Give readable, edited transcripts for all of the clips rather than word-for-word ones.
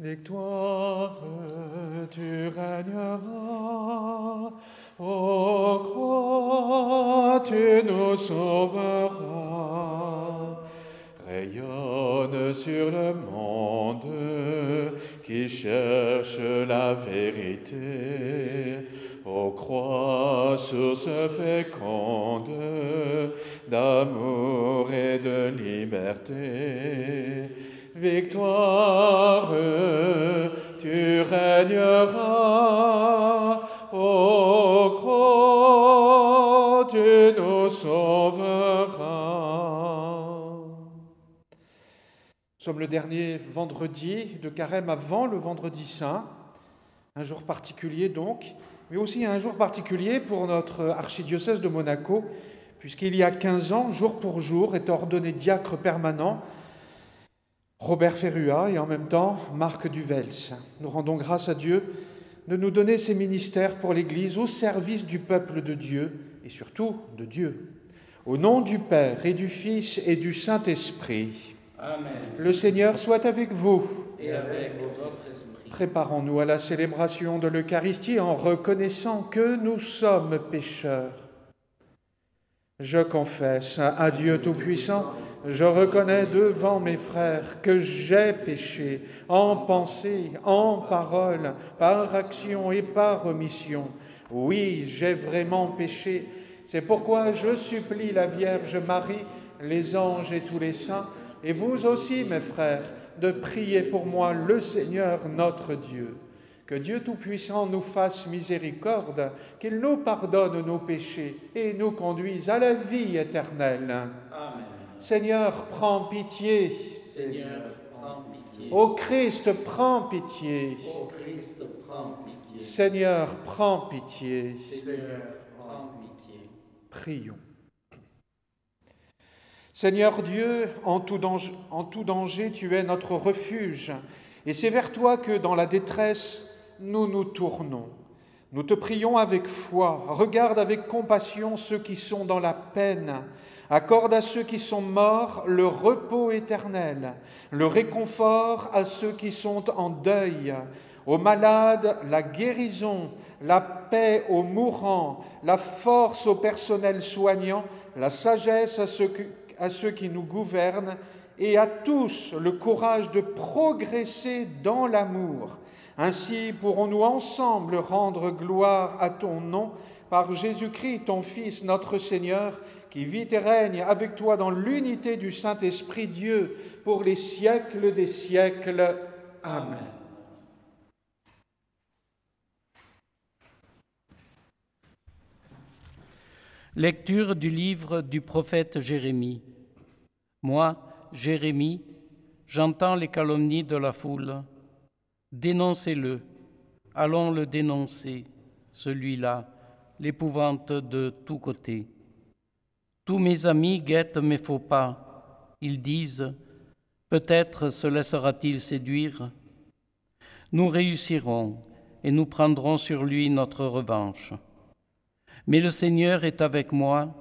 Victoire, tu régneras, ô croix, tu nous sauveras. Rayonne sur le monde qui cherche la vérité, ô croix, source féconde d'amour et de liberté. Victoire, tu régneras, ô croix, tu nous sauveras. Nous sommes le dernier vendredi de Carême avant le vendredi saint, un jour particulier donc, mais aussi un jour particulier pour notre archidiocèse de Monaco, puisqu'il y a 15 ans, jour pour jour, est ordonné diacre permanent Robert Ferrua et en même temps Marc Duvels. Nous rendons grâce à Dieu de nous donner ces ministères pour l'Église au service du peuple de Dieu et surtout de Dieu. Au nom du Père et du Fils et du Saint-Esprit. Amen. Le Seigneur soit avec vous. Et avec votre esprit. Préparons-nous à la célébration de l'Eucharistie en reconnaissant que nous sommes pécheurs. Je confesse à Dieu Tout-Puissant, je reconnais devant mes frères que j'ai péché en pensée, en parole, par action et par omission. Oui, j'ai vraiment péché. C'est pourquoi je supplie la Vierge Marie, les anges et tous les saints, et vous aussi, mes frères, de prier pour moi le Seigneur notre Dieu. Que Dieu Tout-Puissant nous fasse miséricorde, qu'il nous pardonne nos péchés et nous conduise à la vie éternelle. Amen. Seigneur, prends pitié. Seigneur, prends pitié. Ô Christ, prends pitié. Ô Christ, prends pitié. Seigneur, prends pitié. Seigneur, prends pitié. Prions. Seigneur Dieu, en tout danger, tu es notre refuge, et c'est vers toi que, dans la détresse, nous nous tournons. Nous te prions avec foi, regarde avec compassion ceux qui sont dans la peine, accorde à ceux qui sont morts le repos éternel, le réconfort à ceux qui sont en deuil, aux malades la guérison, la paix aux mourants, la force au personnel soignant, la sagesse à ceux qui nous gouvernent et à tous le courage de progresser dans l'amour. Ainsi pourrons-nous ensemble rendre gloire à ton nom par Jésus-Christ, ton Fils, notre Seigneur, qui vit et règne avec toi dans l'unité du Saint-Esprit, Dieu, pour les siècles des siècles. Amen. Lecture du livre du prophète Jérémie. Moi, Jérémie, j'entends les calomnies de la foule. Dénoncez-le, allons le dénoncer, celui-là, l'épouvante de tous côtés. Tous mes amis guettent mes faux pas. Ils disent, peut-être se laissera-t-il séduire. Nous réussirons et nous prendrons sur lui notre revanche. Mais le Seigneur est avec moi,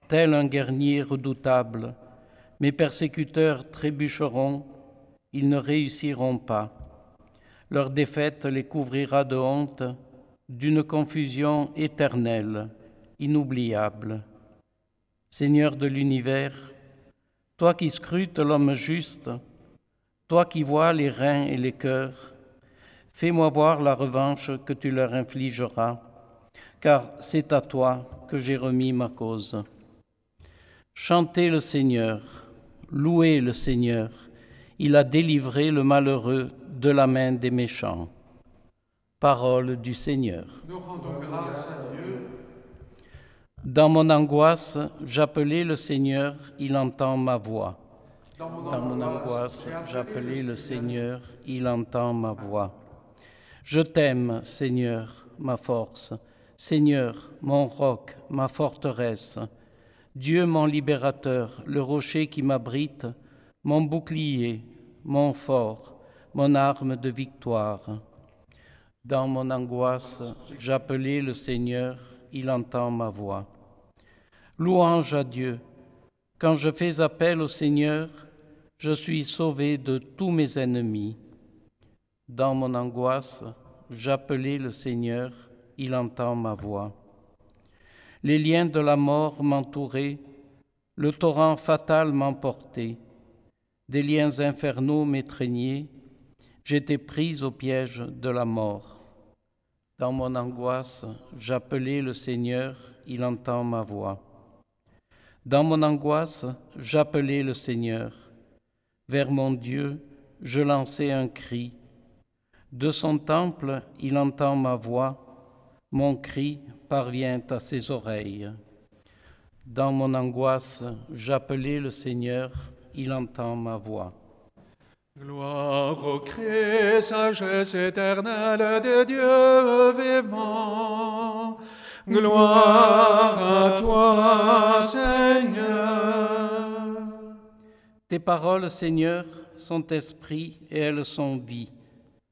tel un guerrier redoutable. Mes persécuteurs trébucheront, ils ne réussiront pas. Leur défaite les couvrira de honte, d'une confusion éternelle, inoubliable. Seigneur de l'univers, toi qui scrutes l'homme juste, toi qui vois les reins et les cœurs, fais-moi voir la revanche que tu leur infligeras, car c'est à toi que j'ai remis ma cause. Chantez le Seigneur, louez le Seigneur, il a délivré le malheureux de la main des méchants. Parole du Seigneur. Nous rendons grâce à Dieu. Dans mon angoisse, j'appelais le Seigneur, il entend ma voix. Dans mon angoisse, j'appelais le Seigneur, il entend ma voix. Je t'aime, Seigneur, ma force. Seigneur, mon roc, ma forteresse. Dieu, mon libérateur, le rocher qui m'abrite, mon bouclier, mon fort, mon arme de victoire. Dans mon angoisse, j'appelais le Seigneur, il entend ma voix. Louange à Dieu. Quand je fais appel au Seigneur, je suis sauvé de tous mes ennemis. Dans mon angoisse, j'appelais le Seigneur, il entend ma voix. Les liens de la mort m'entouraient, le torrent fatal m'emportait. Des liens infernaux m'étreignaient, j'étais prise au piège de la mort. Dans mon angoisse, j'appelais le Seigneur, il entend ma voix. Dans mon angoisse, j'appelais le Seigneur. Vers mon Dieu, je lançais un cri. De son temple, il entend ma voix. Mon cri parvient à ses oreilles. Dans mon angoisse, j'appelais le Seigneur, il entend ma voix. Gloire au Christ, sagesse éternelle de Dieu vivant. Gloire à toi, Seigneur. Tes paroles, Seigneur, sont esprit et elles sont vie.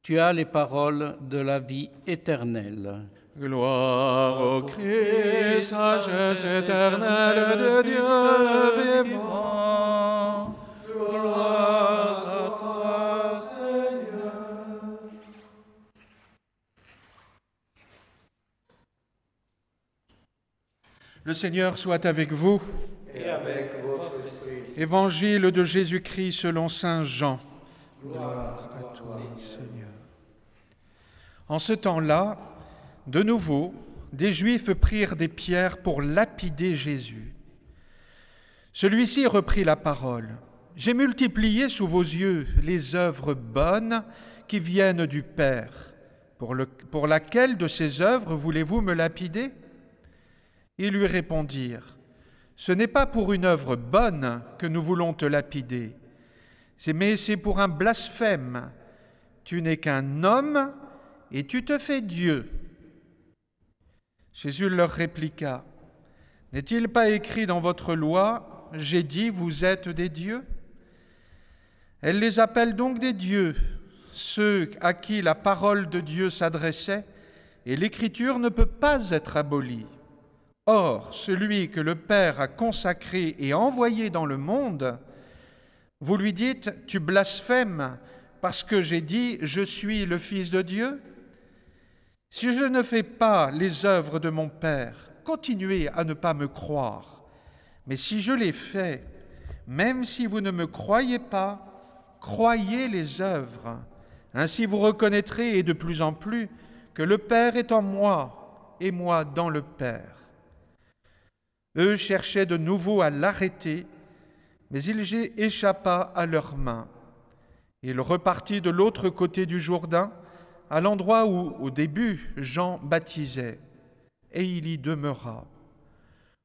Tu as les paroles de la vie éternelle. Gloire au Christ, sagesse éternelle de Dieu vivant. Gloire à toi, Seigneur. Le Seigneur soit avec vous. Et avec votre esprit. Évangile de Jésus-Christ selon saint Jean. Gloire à toi, Seigneur. En ce temps-là, de nouveau, des Juifs prirent des pierres pour lapider Jésus. Celui-ci reprit la parole. « J'ai multiplié sous vos yeux les œuvres bonnes qui viennent du Père. Pour laquelle de ces œuvres voulez-vous me lapider ?» Ils lui répondirent, « Ce n'est pas pour une œuvre bonne que nous voulons te lapider, mais c'est pour un blasphème. Tu n'es qu'un homme et tu te fais Dieu. » Jésus leur répliqua, « N'est-il pas écrit dans votre loi, j'ai dit, vous êtes des dieux ?» Elle les appelle donc des dieux, ceux à qui la parole de Dieu s'adressait, et l'Écriture ne peut pas être abolie. Or, celui que le Père a consacré et envoyé dans le monde, vous lui dites, « Tu blasphèmes parce que j'ai dit, je suis le Fils de Dieu ?» Si je ne fais pas les œuvres de mon Père, continuez à ne pas me croire. Mais si je les fais, même si vous ne me croyez pas, croyez les œuvres. Ainsi vous reconnaîtrez, et de plus en plus, que le Père est en moi, et moi dans le Père. Eux cherchaient de nouveau à l'arrêter, mais il échappa à leurs mains. Il repartit de l'autre côté du Jourdain, à l'endroit où, au début, Jean baptisait, et il y demeura.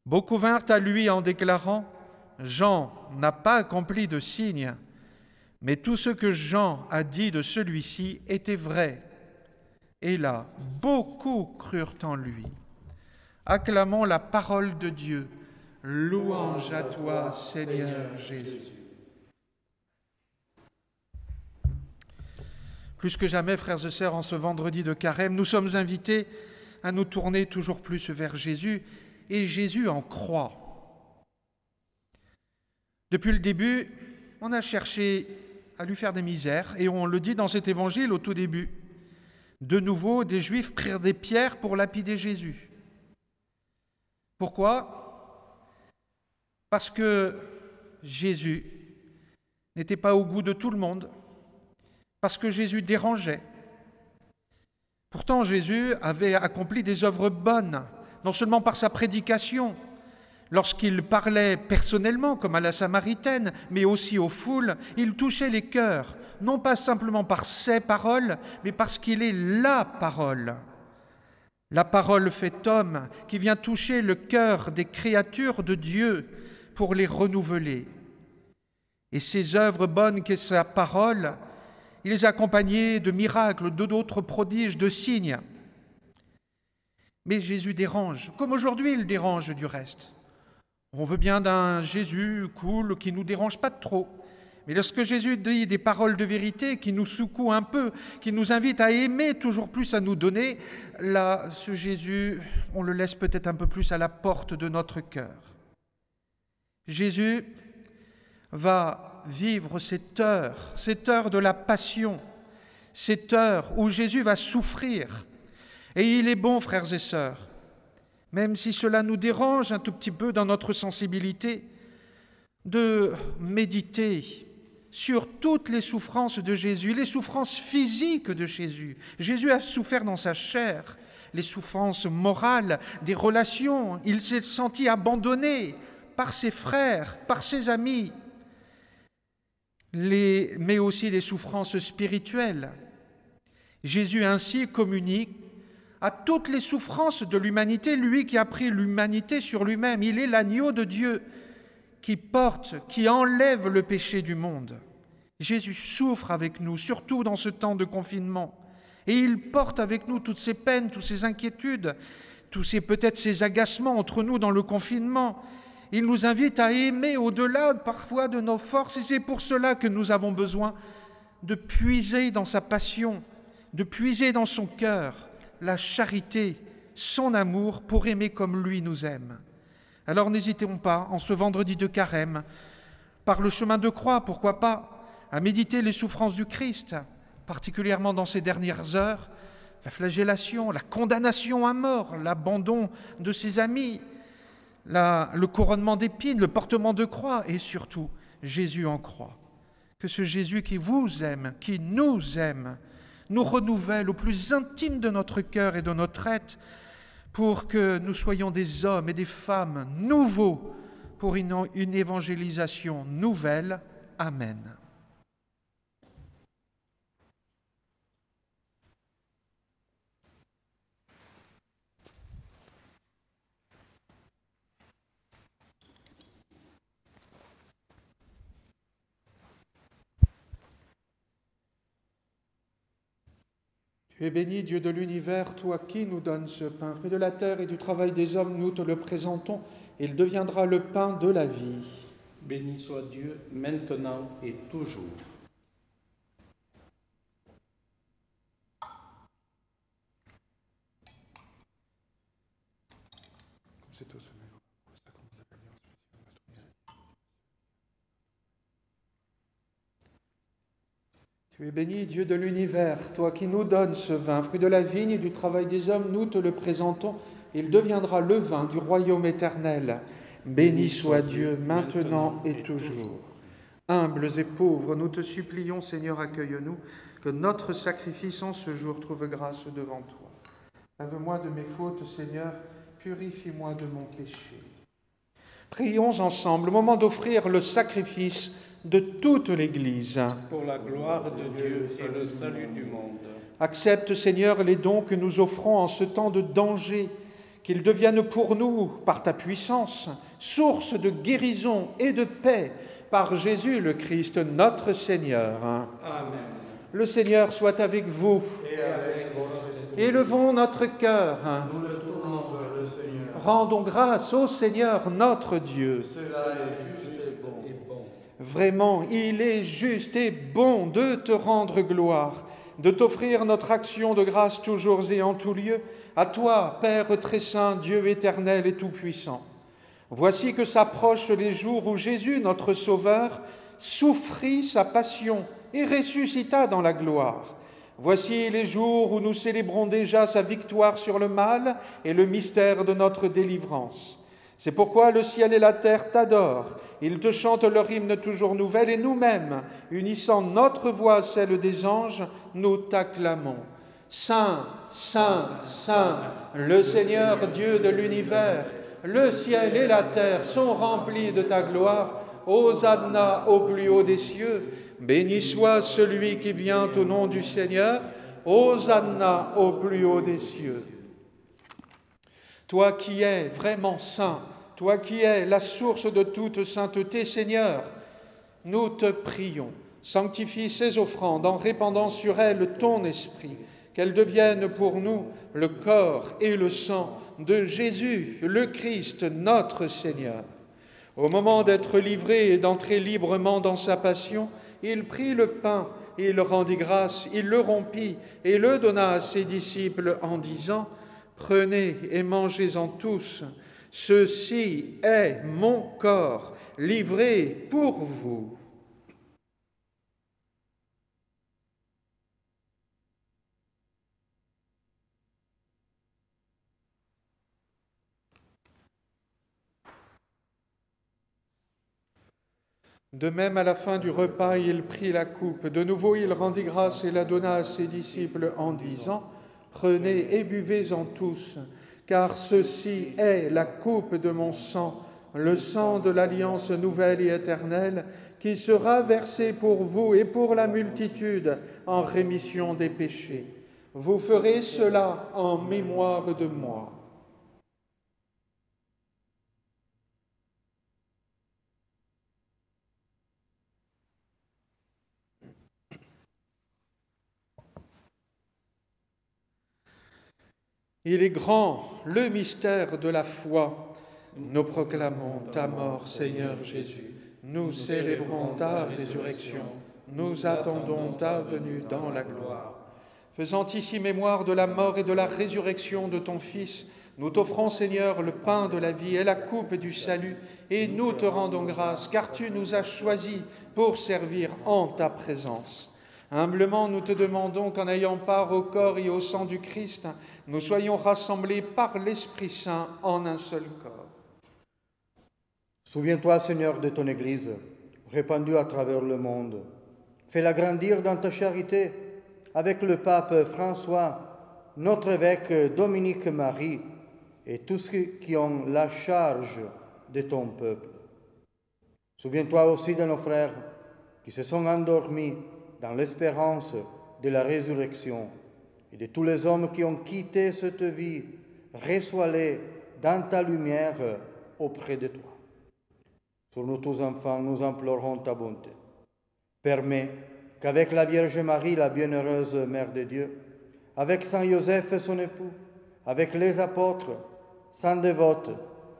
Beaucoup vinrent à lui en déclarant, « Jean n'a pas accompli de signe, mais tout ce que Jean a dit de celui-ci était vrai. » Et là, beaucoup crurent en lui. Acclamons la parole de Dieu. Louange à toi, Seigneur Jésus. Plus que jamais, frères et sœurs, en ce vendredi de Carême, nous sommes invités à nous tourner toujours plus vers Jésus, et Jésus en croit. Depuis le début, on a cherché à lui faire des misères, et on le dit dans cet évangile au tout début. De nouveau, des Juifs prirent des pierres pour lapider Jésus. Pourquoi ? Parce que Jésus n'était pas au goût de tout le monde, parce que Jésus dérangeait. Pourtant, Jésus avait accompli des œuvres bonnes, non seulement par sa prédication, lorsqu'il parlait personnellement, comme à la Samaritaine, mais aussi aux foules, il touchait les cœurs, non pas simplement par ses paroles, mais parce qu'il est la parole. La parole fait homme qui vient toucher le cœur des créatures de Dieu pour les renouveler. Et ces œuvres bonnes qu'est sa parole, il les accompagnait de miracles, d'autres prodiges, de signes. Mais Jésus dérange, comme aujourd'hui il dérange du reste. On veut bien d'un Jésus cool qui ne nous dérange pas trop. Mais lorsque Jésus dit des paroles de vérité qui nous secouent un peu, qui nous invitent à aimer toujours plus, à nous donner, là, ce Jésus, on le laisse peut-être un peu plus à la porte de notre cœur. Jésus va vivre cette heure de la passion, cette heure où Jésus va souffrir. Et il est bon, frères et sœurs, même si cela nous dérange un tout petit peu dans notre sensibilité, de méditer sur toutes les souffrances de Jésus, les souffrances physiques de Jésus. Jésus a souffert dans sa chair, les souffrances morales, des relations. Il s'est senti abandonné par ses frères, par ses amis, mais aussi des souffrances spirituelles. Jésus ainsi communique à toutes les souffrances de l'humanité, lui qui a pris l'humanité sur lui-même. Il est l'agneau de Dieu qui porte, qui enlève le péché du monde. Jésus souffre avec nous, surtout dans ce temps de confinement. Et il porte avec nous toutes ces peines, toutes ces inquiétudes, peut-être ces agacements entre nous dans le confinement. Il nous invite à aimer au-delà parfois de nos forces, et c'est pour cela que nous avons besoin de puiser dans sa passion, de puiser dans son cœur la charité, son amour pour aimer comme lui nous aime. Alors n'hésitons pas, en ce vendredi de carême, par le chemin de croix, pourquoi pas, à méditer les souffrances du Christ, particulièrement dans ces dernières heures, la flagellation, la condamnation à mort, l'abandon de ses amis, le couronnement d'épines, le portement de croix et surtout Jésus en croix. Que ce Jésus qui vous aime, qui nous aime, nous renouvelle au plus intime de notre cœur et de notre être pour que nous soyons des hommes et des femmes nouveaux pour une évangélisation nouvelle. Amen. Tu es béni, Dieu de l'univers, toi qui nous donnes ce pain, fruit de la terre et du travail des hommes, nous te le présentons, et il deviendra le pain de la vie. Béni soit Dieu, maintenant et toujours. Tu es béni, Dieu de l'univers, toi qui nous donnes ce vin, fruit de la vigne et du travail des hommes, nous te le présentons, il deviendra le vin du royaume éternel. Béni soit Dieu, maintenant et toujours. Humbles et pauvres, nous te supplions, Seigneur, accueille-nous, que notre sacrifice en ce jour trouve grâce devant toi. Lave-moi de mes fautes, Seigneur, purifie-moi de mon péché. Prions ensemble, au moment d'offrir le sacrifice de toute l'Église. Pour la gloire de Dieu et le salut du monde. Accepte, Seigneur, les dons que nous offrons en ce temps de danger, qu'ils deviennent pour nous, par ta puissance, source de guérison et de paix, par Jésus le Christ, notre Seigneur. Amen. Le Seigneur soit avec vous. Et avec votre esprit. Élevons notre cœur. Nous le tournons vers le Seigneur. Rendons grâce au Seigneur notre Dieu. Cela est juste et bon. Vraiment, il est juste et bon de te rendre gloire, de t'offrir notre action de grâce toujours et en tout lieu, à toi, Père très saint, Dieu éternel et tout-puissant. Voici que s'approchent les jours où Jésus, notre Sauveur, souffrit sa passion et ressuscita dans la gloire. Voici les jours où nous célébrons déjà sa victoire sur le mal et le mystère de notre délivrance. C'est pourquoi le ciel et la terre t'adorent. Ils te chantent leur hymne toujours nouvelle et nous-mêmes, unissant notre voix à celle des anges, nous t'acclamons. Saint, Saint, Saint, le Seigneur Dieu de l'univers, le ciel et la terre sont remplis de ta gloire. Hosanna au plus haut des cieux. Béni soit celui qui vient au nom du Seigneur. Hosanna au plus haut des cieux. Toi qui es vraiment saint, toi qui es la source de toute sainteté, Seigneur, nous te prions. Sanctifie ces offrandes en répandant sur elles ton esprit, qu'elles deviennent pour nous le corps et le sang de Jésus, le Christ, notre Seigneur. Au moment d'être livré et d'entrer librement dans sa passion, il prit le pain, il rendit grâce, il le rompit et le donna à ses disciples en disant « Prenez et mangez-en tous, ceci est mon corps livré pour vous. » De même, à la fin du repas, il prit la coupe. De nouveau, il rendit grâce et la donna à ses disciples en disant, « Prenez et buvez-en tous, car ceci est la coupe de mon sang, le sang de l'alliance nouvelle et éternelle, qui sera versé pour vous et pour la multitude en rémission des péchés. Vous ferez cela en mémoire de moi. » Il est grand, le mystère de la foi. Nous proclamons ta mort, Seigneur Jésus. Nous célébrons ta résurrection. Nous attendons ta venue dans la gloire. Faisant ici mémoire de la mort et de la résurrection de ton Fils, nous t'offrons, Seigneur, le pain de la vie et la coupe du salut, et nous te rendons grâce, car tu nous as choisis pour servir en ta présence. Humblement, nous te demandons qu'en ayant part au corps et au sang du Christ, nous soyons rassemblés par l'Esprit Saint en un seul corps. Souviens-toi, Seigneur, de ton Église, répandue à travers le monde. Fais-la grandir dans ta charité, avec le pape François, notre évêque Dominique Marie, et tous ceux qui ont la charge de ton peuple. Souviens-toi aussi de nos frères qui se sont endormis dans l'espérance de la résurrection, et de tous les hommes qui ont quitté cette vie. Reçois-les dans ta lumière auprès de toi. Sur nous tous enfants, nous implorons ta bonté. Permets qu'avec la Vierge Marie, la bienheureuse Mère de Dieu, avec Saint Joseph son époux, avec les apôtres, saints dévotes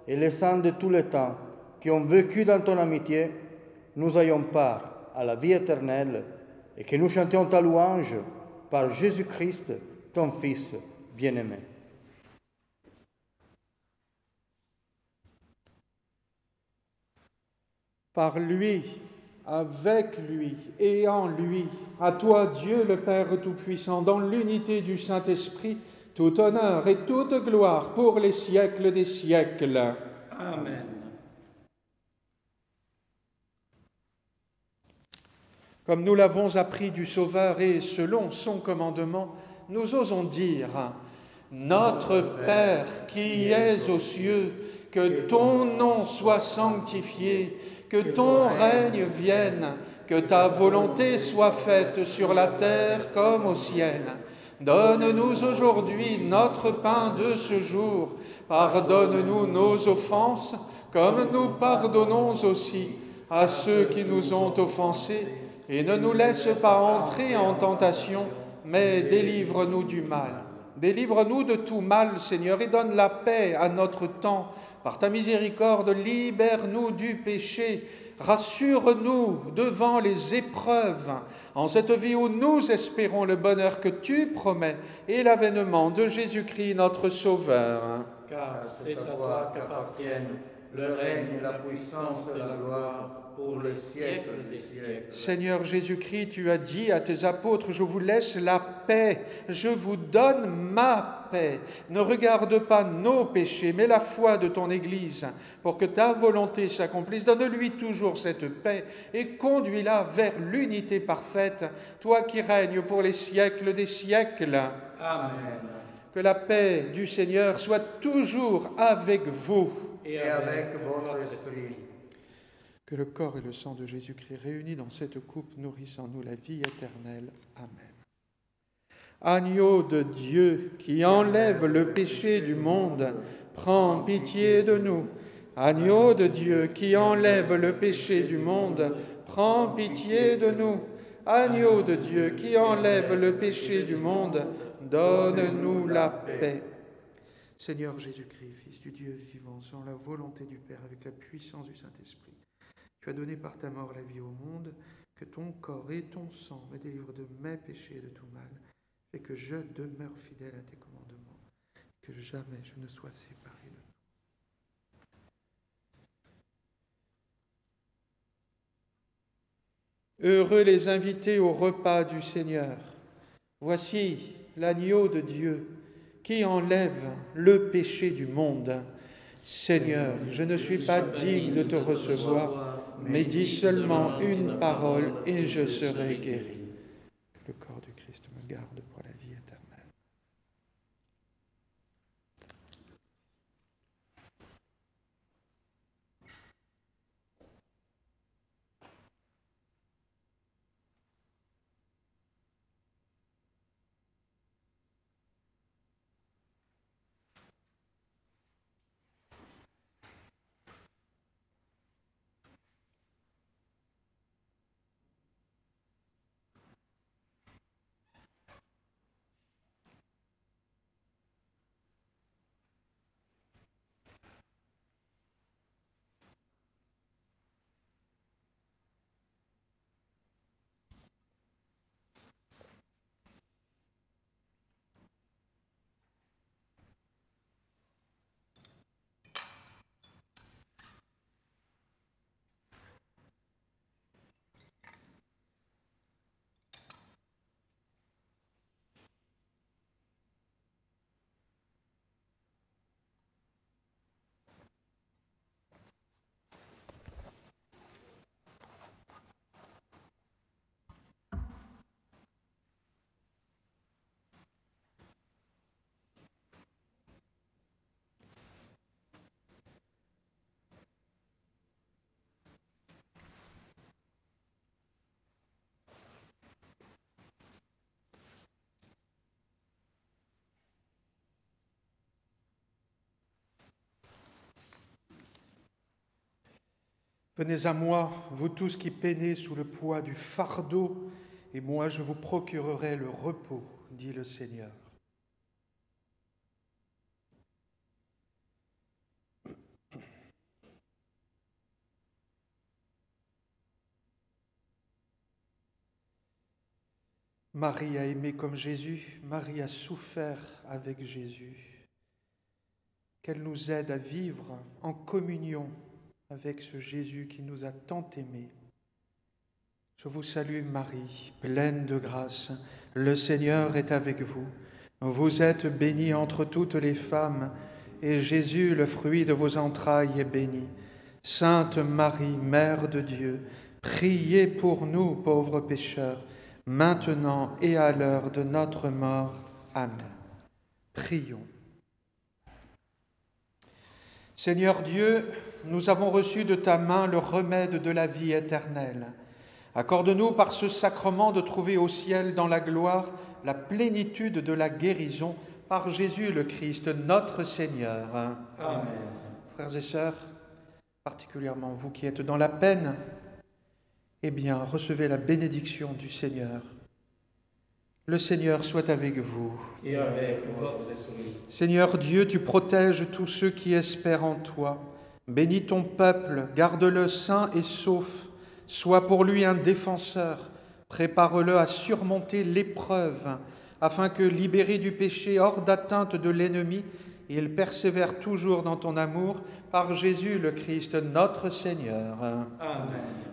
et les saints de tous les temps qui ont vécu dans ton amitié, nous ayons part à la vie éternelle et que nous chantions ta louange par Jésus-Christ, ton Fils bien-aimé. Par lui, avec lui et en lui, à toi, Dieu le Père Tout-Puissant, dans l'unité du Saint-Esprit, tout honneur et toute gloire pour les siècles des siècles. Amen. Comme nous l'avons appris du Sauveur et selon son commandement, nous osons dire « Notre Père qui es aux cieux, que ton nom soit sanctifié, que ton règne vienne, que ta volonté soit faite sur la terre comme au ciel. Donne-nous aujourd'hui notre pain de ce jour. Pardonne-nous nos offenses, comme nous pardonnons aussi à ceux qui nous ont offensés. Et ne nous laisse pas entrer en tentation, mais délivre-nous du mal. Délivre-nous de tout mal, Seigneur, et donne la paix à notre temps. Par ta miséricorde, libère-nous du péché. Rassure-nous devant les épreuves, en cette vie où nous espérons le bonheur que tu promets et l'avènement de Jésus-Christ, notre Sauveur. Car c'est à toi qu'appartiennent le règne, la puissance et la gloire pour les siècles des siècles. Seigneur Jésus-Christ, tu as dit à tes apôtres, je vous laisse la paix, je vous donne ma paix. Ne regarde pas nos péchés, mais la foi de ton Église, pour que ta volonté s'accomplisse. Donne-lui toujours cette paix et conduis-la vers l'unité parfaite, toi qui règnes pour les siècles des siècles. Amen. Que la paix du Seigneur soit toujours avec vous. Et avec votre esprit. Que le corps et le sang de Jésus-Christ réunis dans cette coupe nourrissent en nous la vie éternelle. Amen. Agneau de Dieu qui enlève le péché du monde, prends pitié de nous. Agneau de Dieu qui enlève le péché du monde, prends pitié de nous. Agneau de Dieu qui enlève le péché du monde, donne-nous la paix. Seigneur Jésus-Christ, Fils du Dieu vivant, selon la volonté du Père, avec la puissance du Saint-Esprit, tu as donné par ta mort la vie au monde, que ton corps et ton sang me délivrent de mes péchés et de tout mal, et que je demeure fidèle à tes commandements, que jamais je ne sois séparé de toi. Heureux les invités au repas du Seigneur. Voici l'agneau de Dieu qui enlève le péché du monde. Seigneur, je ne suis pas digne de te recevoir, mais dis seulement une parole et je serai guéri. Le corps du Christ me garde pour la vie éternelle. Venez à moi, vous tous qui peinez sous le poids du fardeau, et moi je vous procurerai le repos, dit le Seigneur. Marie a aimé comme Jésus, Marie a souffert avec Jésus. Qu'elle nous aide à vivre en communion avec ce Jésus qui nous a tant aimés. Je vous salue Marie, pleine de grâce, le Seigneur est avec vous. Vous êtes bénie entre toutes les femmes, et Jésus, le fruit de vos entrailles, est béni. Sainte Marie, Mère de Dieu, priez pour nous, pauvres pécheurs, maintenant et à l'heure de notre mort. Amen. Prions. Seigneur Dieu, nous avons reçu de ta main le remède de la vie éternelle. Accorde-nous par ce sacrement de trouver au ciel, dans la gloire, la plénitude de la guérison par Jésus le Christ, notre Seigneur. Amen. Frères et sœurs, particulièrement vous qui êtes dans la peine, eh bien, recevez la bénédiction du Seigneur. Le Seigneur soit avec vous. Et avec votre esprit. Seigneur Dieu, tu protèges tous ceux qui espèrent en toi. Bénis ton peuple, garde-le sain et sauf. Sois pour lui un défenseur. Prépare-le à surmonter l'épreuve, afin que, libéré du péché hors d'atteinte de l'ennemi, il persévère toujours dans ton amour par Jésus le Christ, notre Seigneur. Amen.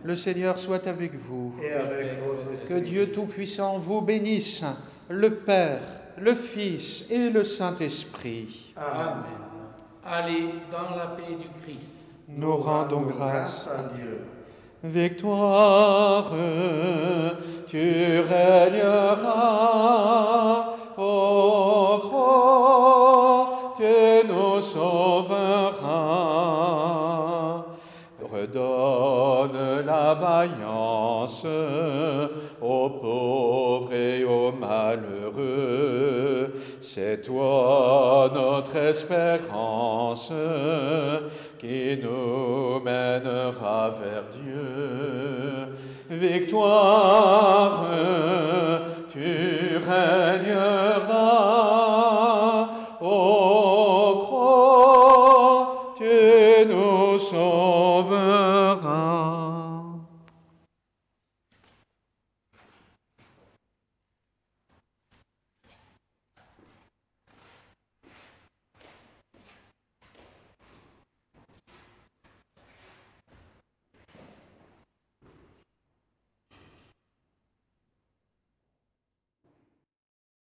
Le Seigneur soit avec vous. Et avec votre esprit. Que Dieu Tout-Puissant vous bénisse, le Père, le Fils et le Saint-Esprit. Amen. Allez dans la paix du Christ. Nous rendons grâce à Dieu. Victoire, tu régneras, ô croix, tu nous sauveras. Redonne la vaillance aux pauvres et aux malheureux. C'est toi notre espérance qui nous mènera vers Dieu. Victoire, tu régneras, ô croix, tu nous sauveras.